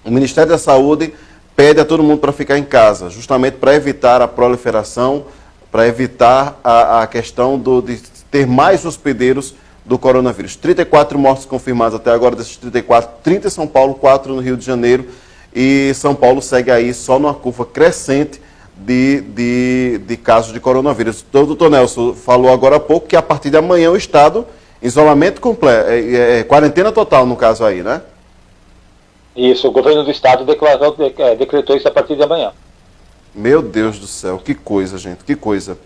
o Ministério da Saúde pede a todo mundo para ficar em casa, justamente para evitar a proliferação, para evitar a questão de ter mais hospedeiros do coronavírus. 34 mortes confirmadas até agora, desses 34, 30 em São Paulo, 4 no Rio de Janeiro, e São Paulo segue aí só numa curva crescente de casos de coronavírus. Então, o doutor Nelson falou agora há pouco que a partir de amanhã o estado, isolamento completo, quarentena total no caso aí, né? Isso, o governo do estado decretou isso a partir de amanhã. Meu Deus do céu, que coisa, gente, que coisa.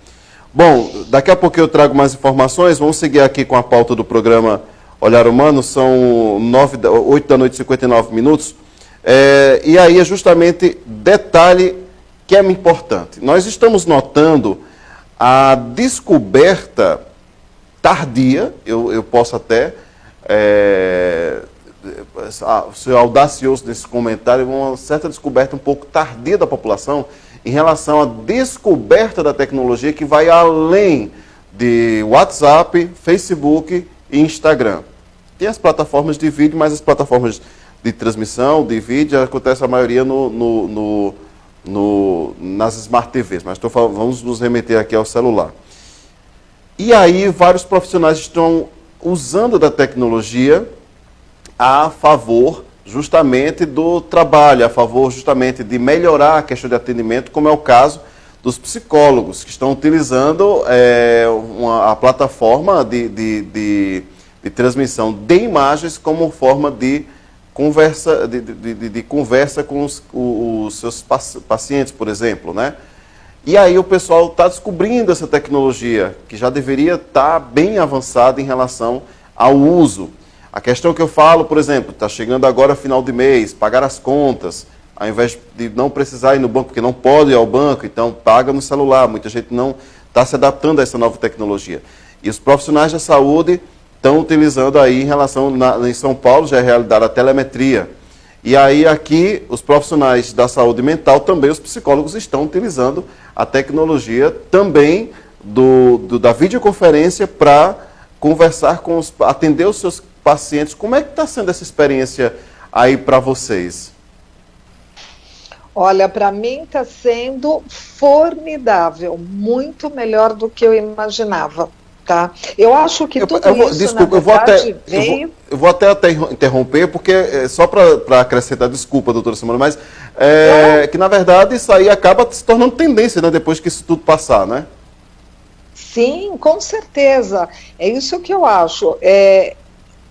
Bom, daqui a pouco eu trago mais informações. Vamos seguir aqui com a pauta do programa Olhar Humano. São 8 da noite e 59 minutos. E aí é justamente detalhe que é importante. Nós estamos notando a descoberta tardia, eu posso até ser audacioso nesse comentário, uma certa descoberta um pouco tardia da população em relação à descoberta da tecnologia que vai além de WhatsApp, Facebook e Instagram. Tem as plataformas de vídeo, mas as plataformas de transmissão, de vídeo, acontece a maioria nas Smart TVs, mas vamos nos remeter aqui ao celular. E aí vários profissionais estão usando da tecnologia a favor justamente do trabalho, a favor justamente de melhorar a questão de atendimento, como é o caso dos psicólogos, que estão utilizando a plataforma de transmissão de imagens como forma de conversa com os seus pacientes, por exemplo, né? E aí o pessoal está descobrindo essa tecnologia, que já deveria estar bem avançada em relação ao uso. A questão que eu falo, por exemplo, está chegando agora final de mês, pagar as contas, ao invés de não precisar ir no banco, porque não pode ir ao banco, então paga no celular. Muita gente não está se adaptando a essa nova tecnologia. E os profissionais da saúde estão utilizando aí em São Paulo, já é realidade a telemetria. E aí aqui, os profissionais da saúde mental, também os psicólogos estão utilizando a tecnologia também da videoconferência para conversar atender os seus pacientes. Como é que está sendo essa experiência aí para vocês? Olha, para mim está sendo formidável, muito melhor do que eu imaginava. Tá? Eu acho que desculpa, eu vou até interromper, porque só para acrescentar, desculpa, doutora Simone, mas que na verdade isso aí acaba se tornando tendência, né, depois que isso tudo passar, né? Sim, com certeza. É isso que eu acho.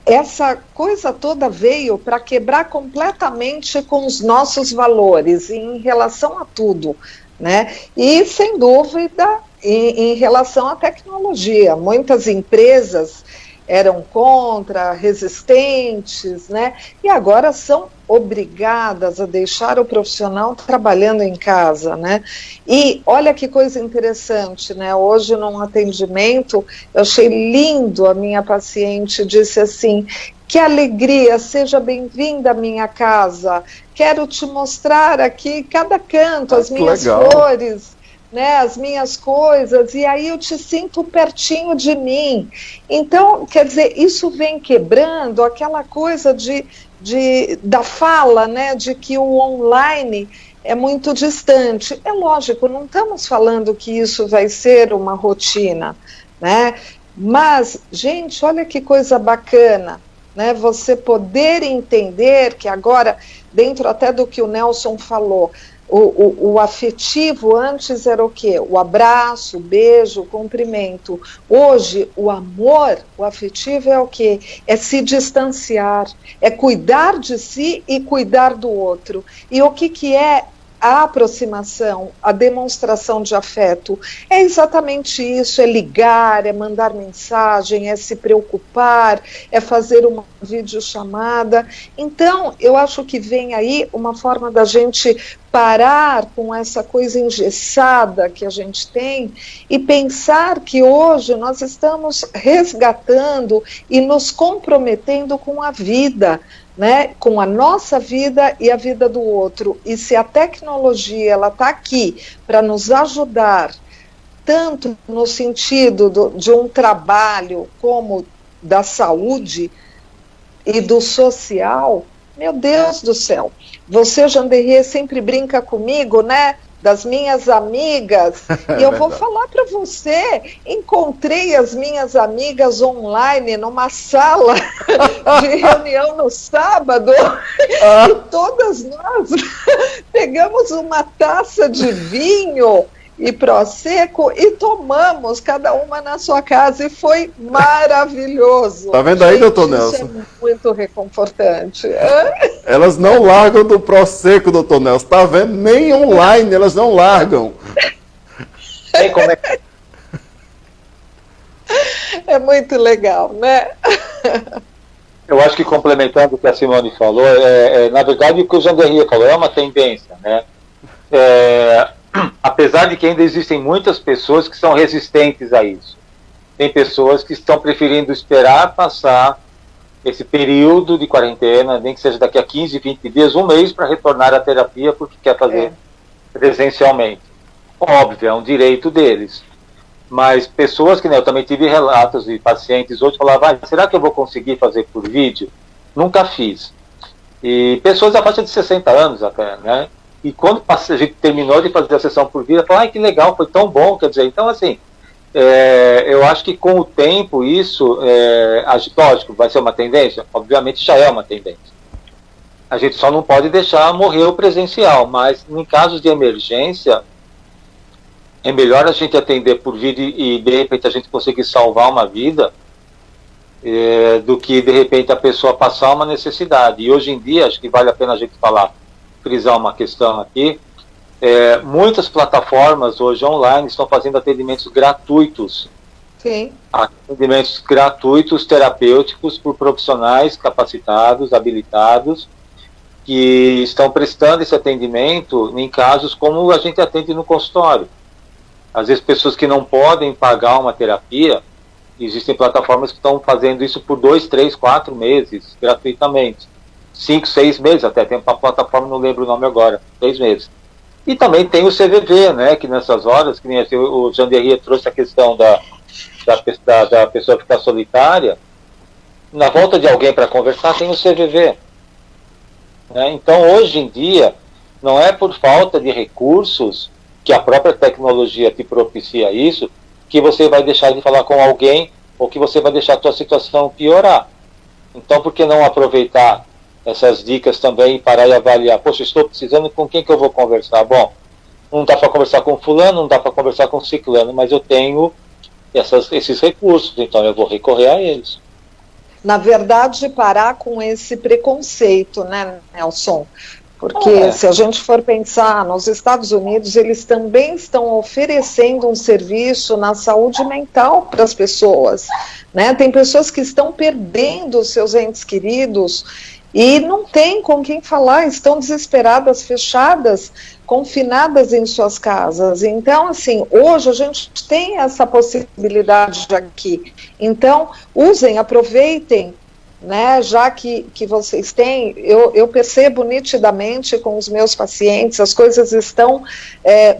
Essa coisa toda veio para quebrar completamente com os nossos valores em relação a tudo, né? E sem dúvida em relação à tecnologia. Muitas empresas eram contra, resistentes, né? E agora são obrigadas a deixar o profissional trabalhando em casa, né? E olha que coisa interessante, né? Hoje, num atendimento, eu achei lindo, a minha paciente disse assim: que alegria, seja bem-vinda à minha casa, quero te mostrar aqui cada canto, as minhas flores, né, as minhas coisas, e aí eu te sinto pertinho de mim. Então, quer dizer, isso vem quebrando aquela coisa da fala, né, de que o online é muito distante. É lógico, não estamos falando que isso vai ser uma rotina, né, mas, gente, olha que coisa bacana, né, você poder entender que agora, dentro até do que o Nelson falou, o afetivo antes era o quê? O abraço, o beijo, o cumprimento. Hoje, o amor, o afetivo é o quê? É se distanciar, é cuidar de si e cuidar do outro. E o que é a aproximação, a demonstração de afeto? É exatamente isso, é ligar, é mandar mensagem, é se preocupar, é fazer uma videochamada. Então, eu acho que vem aí uma forma da gente parar com essa coisa engessada que a gente tem e pensar que hoje nós estamos resgatando e nos comprometendo com a vida, né, com a nossa vida e a vida do outro. E se a tecnologia ela está aqui para nos ajudar, tanto no sentido de um trabalho como da saúde e do social, meu Deus do céu. Você, Janderrier, sempre brinca comigo, né? Das minhas amigas, e eu vou falar para você, encontrei as minhas amigas online numa sala de reunião no sábado, e todas nós pegamos uma taça de vinho e prosecco e tomamos, cada uma na sua casa, e foi maravilhoso. Tá vendo aí, doutor Nelson? Isso é muito reconfortante. Elas não largam do prosecco, doutor Nelson. Tá vendo? Nem online elas não largam. Como é? É muito legal, né? Eu acho que, complementando o que a Simone falou, na verdade o que o Janderrier falou é uma tendência, né? Apesar de que ainda existem muitas pessoas que são resistentes a isso. Tem pessoas que estão preferindo esperar passar esse período de quarentena, nem que seja daqui a 15, 20 dias, um mês, para retornar à terapia, porque quer fazer presencialmente. Óbvio, é um direito deles. Mas pessoas que, né, eu também tive relatos de pacientes hoje falavam, será que eu vou conseguir fazer por vídeo? Nunca fiz. E pessoas da faixa de 60 anos até, né? E quando a gente terminou de fazer a sessão por vídeo, falaram, que legal, foi tão bom, quer dizer, então assim, eu acho que com o tempo isso, lógico, vai ser uma tendência, obviamente já é uma tendência. A gente só não pode deixar morrer o presencial, mas em casos de emergência, é melhor a gente atender por vídeo e de repente a gente conseguir salvar uma vida, do que de repente a pessoa passar uma necessidade. E hoje em dia, acho que vale a pena a gente frisar uma questão aqui, muitas plataformas hoje online estão fazendo atendimentos gratuitos. Sim. Atendimentos gratuitos, terapêuticos, por profissionais capacitados, habilitados, que estão prestando esse atendimento em casos como a gente atende no consultório. Às vezes pessoas que não podem pagar uma terapia, existem plataformas que estão fazendo isso por 2, 3, 4 meses, gratuitamente. 5, 6 meses, até tem uma plataforma, não lembro o nome agora, 6 meses. E também tem o CVV, né, que nessas horas, que nem o Janderrier trouxe a questão da pessoa ficar solitária, na volta de alguém para conversar tem o CVV. Né? Então, hoje em dia, não é por falta de recursos, que a própria tecnologia te propicia isso, que você vai deixar de falar com alguém, ou que você vai deixar a tua situação piorar. Então, por que não aproveitar essas dicas também e parar e avaliar? Poxa, estou precisando, com quem que eu vou conversar? Bom, não dá para conversar com fulano, não dá para conversar com ciclano, mas eu tenho esses recursos, então eu vou recorrer a eles. Na verdade, parar com esse preconceito, né, Nelson? Porque se a gente for pensar nos Estados Unidos, eles também estão oferecendo um serviço na saúde mental para as pessoas, né? Tem pessoas que estão perdendo os seus entes queridos e não tem com quem falar, estão desesperadas, fechadas, confinadas em suas casas. Então, assim, hoje a gente tem essa possibilidade aqui. Então, usem, aproveitem, né, já que vocês têm, eu percebo nitidamente com os meus pacientes, as coisas estão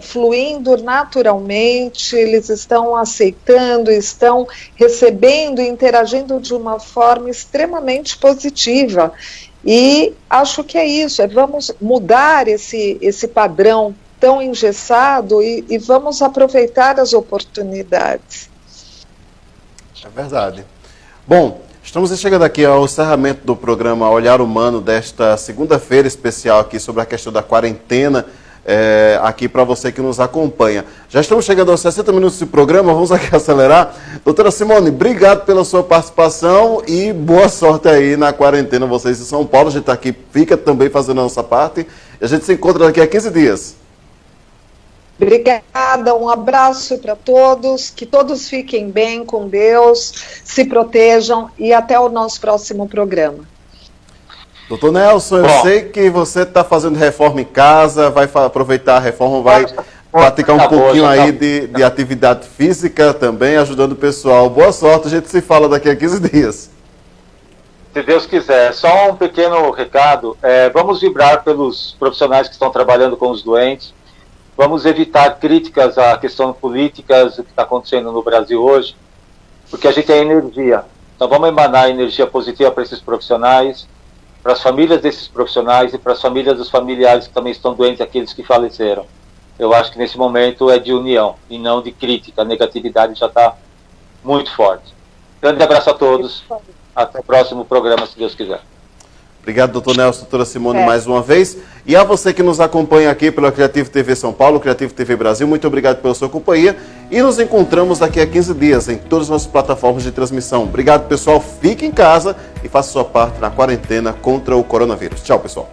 fluindo naturalmente, eles estão aceitando, estão recebendo, interagindo de uma forma extremamente positiva. E acho que é isso, vamos mudar esse padrão tão engessado e vamos aproveitar as oportunidades. É verdade. Bom, estamos chegando aqui ao encerramento do programa Olhar Humano desta segunda-feira especial aqui sobre a questão da quarentena, aqui para você que nos acompanha. Já estamos chegando aos 60 minutos de programa, vamos aqui acelerar. Doutora Simone, obrigado pela sua participação e boa sorte aí na quarentena, vocês em São Paulo. A gente está aqui, fica também fazendo a nossa parte e a gente se encontra daqui a 15 dias. Obrigada, um abraço para todos, que todos fiquem bem com Deus, se protejam e até o nosso próximo programa. Doutor Nelson, eu sei que você está fazendo reforma em casa, vai aproveitar a reforma, vai praticar um pouquinho aí de atividade física também, ajudando o pessoal. Boa sorte, a gente se fala daqui a 15 dias. Se Deus quiser. Só um pequeno recado, vamos vibrar pelos profissionais que estão trabalhando com os doentes, vamos evitar críticas a questões políticas, o que está acontecendo no Brasil hoje, porque a gente é energia. Então vamos emanar energia positiva para esses profissionais, para as famílias desses profissionais e para as famílias dos familiares que também estão doentes, aqueles que faleceram. Eu acho que nesse momento é de união e não de crítica. A negatividade já está muito forte. Grande abraço a todos. Até o próximo programa, se Deus quiser. Obrigado, doutor Nelson, doutora Simone, mais uma vez. E a você que nos acompanha aqui pela Creativo TV São Paulo, Creativo TV Brasil, muito obrigado pela sua companhia. E nos encontramos daqui a 15 dias em todas as nossas plataformas de transmissão. Obrigado, pessoal. Fique em casa e faça sua parte na quarentena contra o coronavírus. Tchau, pessoal.